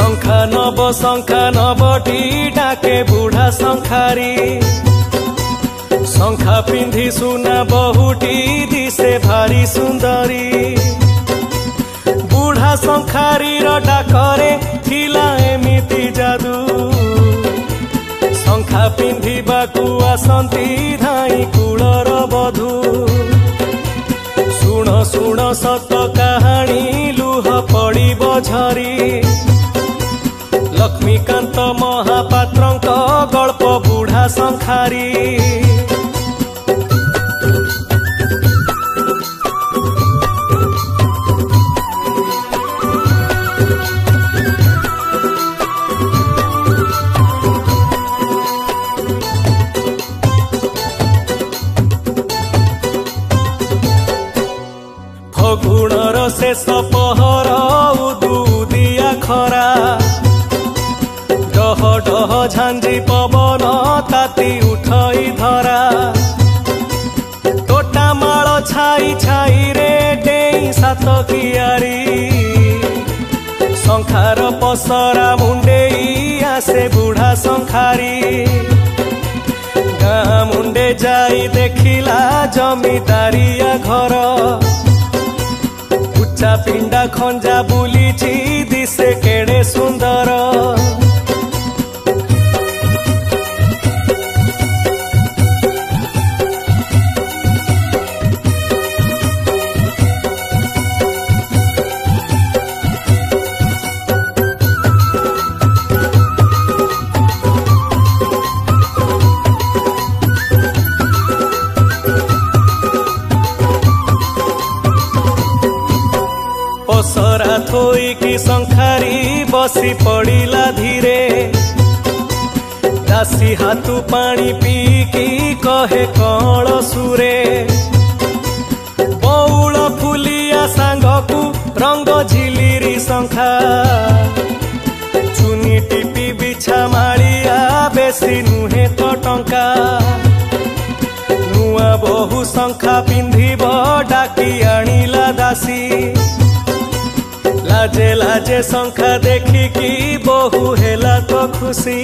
शंखा नबटी डाके बुढ़ा शंखारी शंखा पिंधि सुना बहुटी दिसे भारी सुंदरी बुढ़ा शंखारी डाकरे थिला एमिति जादू शंखा पिंधिबाकू आसंती धाई कूलर बधू शुण शुण सत कहानी लुह पड़िब झरी लक्ष्मीकांत महापात्रंक गल्प बुढ़ा शंखारी फगुणर शेष पहर उदुदिया खरा डह डह झांझी पवन ताती उठई धरा तोटा माल छाई छाई रे डेई सात कियारी शंखार पसरा मुंडेई आसे बुढ़ा शंखारी गाँ मुंडे जाई देखिला जमीदारिया घर उच्चा पिंडा खंजा बुलीची दिसे केड़े सुंदर पसरा थोई की शंखारी बसी पड़िला धीरे दासी हाथू पानी पी की कहे कौल सुरे बौल फुलिया सांगकू रंग झिलिरी शंखा चुनी टिपी बिछा मालिया बेसी नुहे तो टंका नुआ बहु शंखा पिंधिब डाकी आनिला दासी लाजे लाजे शंखा देखिकी बहु हेला तो खुशी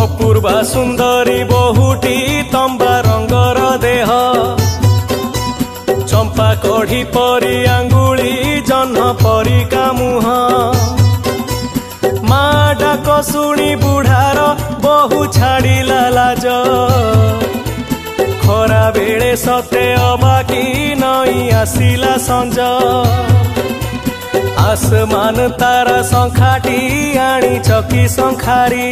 अपूर्वा सुंदरी बहुटी तंबा रंगर देह चंपा कढ़ी परी आंगुली जह्न परी का मुह मा डाक शुणी बुढ़ार बहु छाड़िला लाज खरा बेले सते अबाकी नई आसिला संज आसमान तारा शंखाटी आनी चकी शंखारी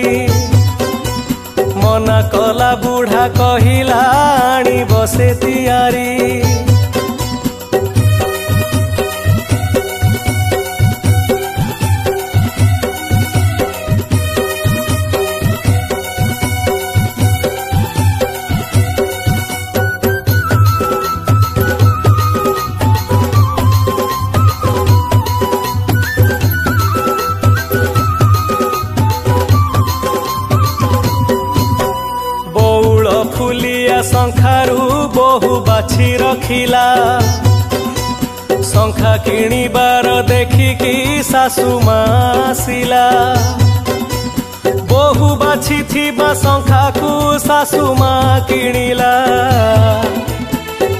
मना कला बुढ़ा कहिला आनी बसे तियारी फुलिया शंखारू बहु बाछी रखिला शंखा किणिबार देखिकी सासु मासिला बहु बाछी थिबा शंखा को सासु मा किणिला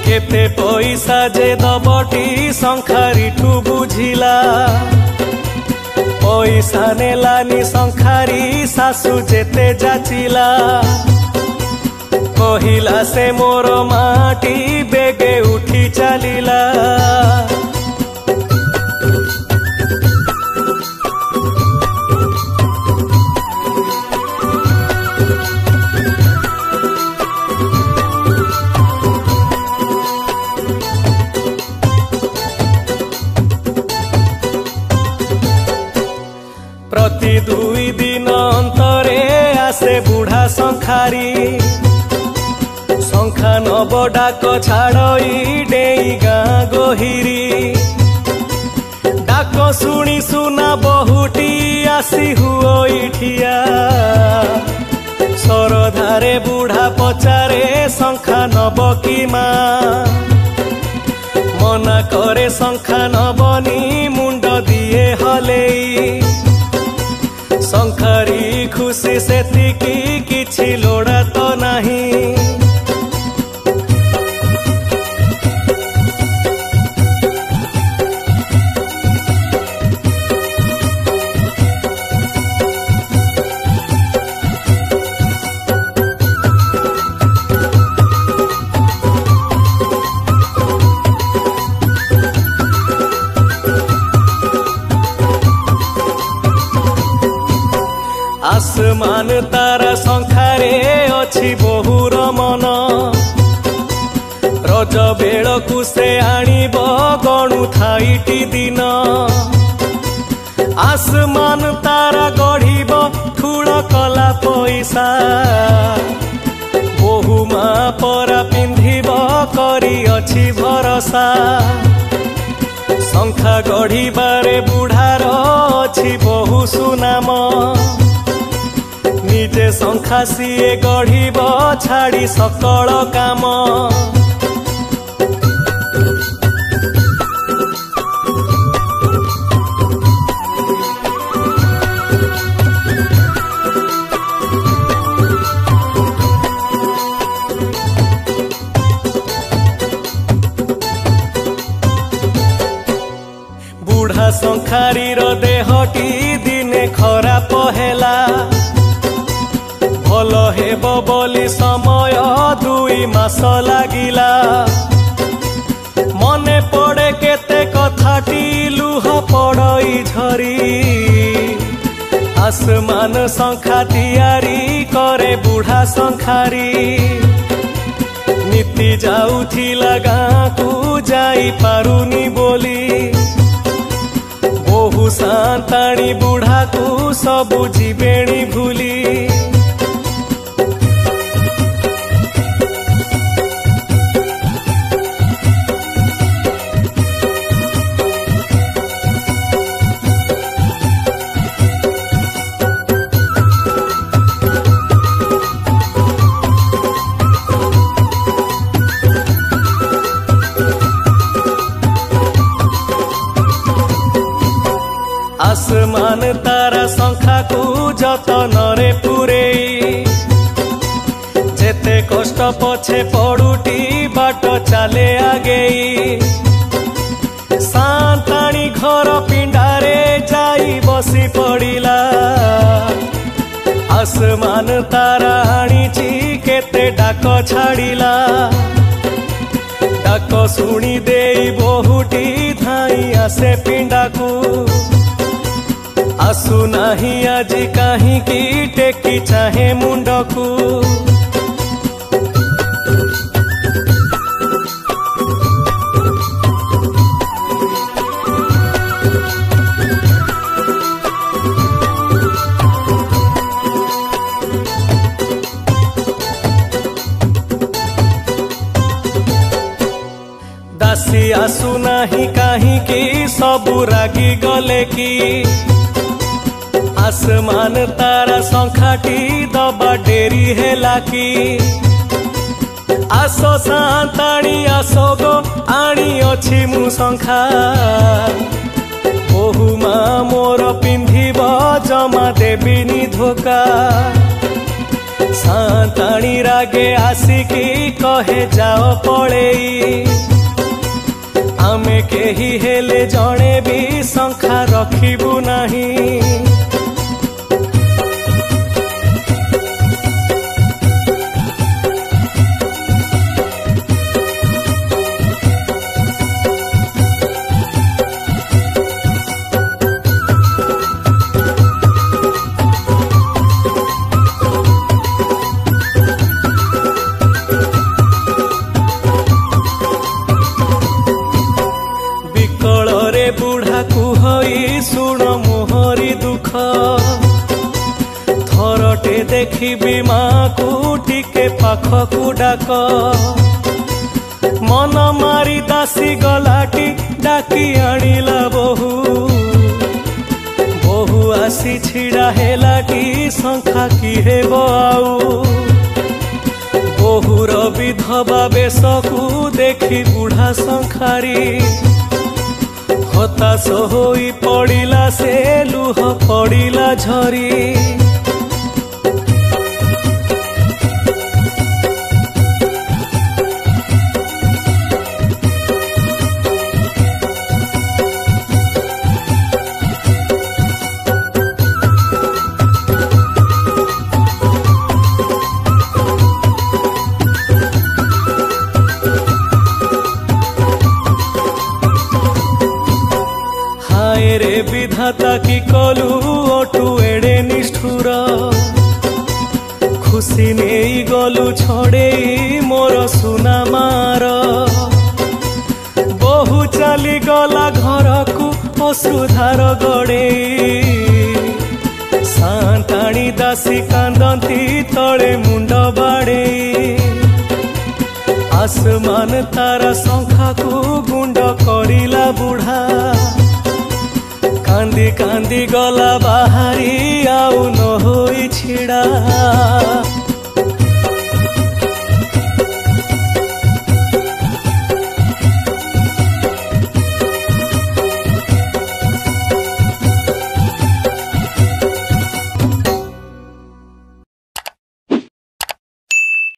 केते पैसा जे दबटी शंखारी ठू बुझिला पैसा नेलानी शंखारी सासु जेते जाचिला कहिला से मोर माटी बेगे उठी चलिला प्रति 2 दिन अंतरे आसे बुढ़ा शंखारी शंखा शंखा नब डाक छाड़ई डेई गाँ गोहिरी डाक शुणी सुना बहुटी आसी हुई ठिया सरधारे बुढ़ा पचारे शंखा नब कि माँ मना करे शंखा नबनी मुंड दिए हलेई शंखारी खुशी सेतिकी किछि लोड़ा तो नहीं आसमान तारा शंखारे अछि बहुर मन रज बेलकु से आनिब गणु थाईटी दिन आसमान तारा गढ़िब ठूल कला पैसा बहु माँ परा पिंधिब करी अछि भरसा शंखा गढ़िबारे बुढ़ार अछि बहु सुनाम निजे शंखा सीए गढ़िब छाड़ी सकल काम बुढ़ा शंखारीर देहटी दिने खराप हेला भल हेब बोली समय 2 मास लागिला मने पड़े केते कथाटी लुह पड़ई झरी आसमान शंखा तियारी करे बुढ़ा शंखारी नीति जाउथिला गाँ को जाई पारुनी बोली बहु सांताणी बुढ़ा को सबु जीवेणी भूली आसमान तारा शंखा को जतन रे पुरेई जेते कष्ट पछे पड़ुटी बाट चले आगेई सांताणी घर पिंडारे जाई बसी पड़िला आसमान तारा आनीची केते डाक छाड़िला डाक शुणी देई बहुटी धाई आसे पिंडा को आसु नाही आजी काहीं की टेकी चाहे मुंडकू दासी आसु नाही काहीं की सबु रागी गले की आसमान तारा शंखाटी दबा डेरी हेला की आसो सांताणी आसो गो आनी अछि मु शंखा बहु माँ मोर पिंधिब जमा देबिनी धोका सांताणी रागे आसिकी कहे जाओ पळेई आमे केही हेले जणे भी शंखा रखिबु नाही देखिबी माँ को टिके पाखकु डाक मन मारी दासी गलाटी डाकी आनिला बहु बहु आसी छिड़ा हेलाटी संखा की हेब आउ बहुर विधवा बेशकु देखी बुढ़ा संखारी हताश होई पड़िला से लुह पड़िला झरी रे विधाता की कलु ओटू एड़े निष्ठुर खुशी नहीं गलु छड़े मोर सुना मार बहु चली गला घर को अश्रुधार गड़े सांताणी दासी कांदती तले मुंड बाड़े आसमान तारा शंखा को गुंड करिला बुढ़ा कांदी कांदी गला बाहरी आउ न होई छिड़ा।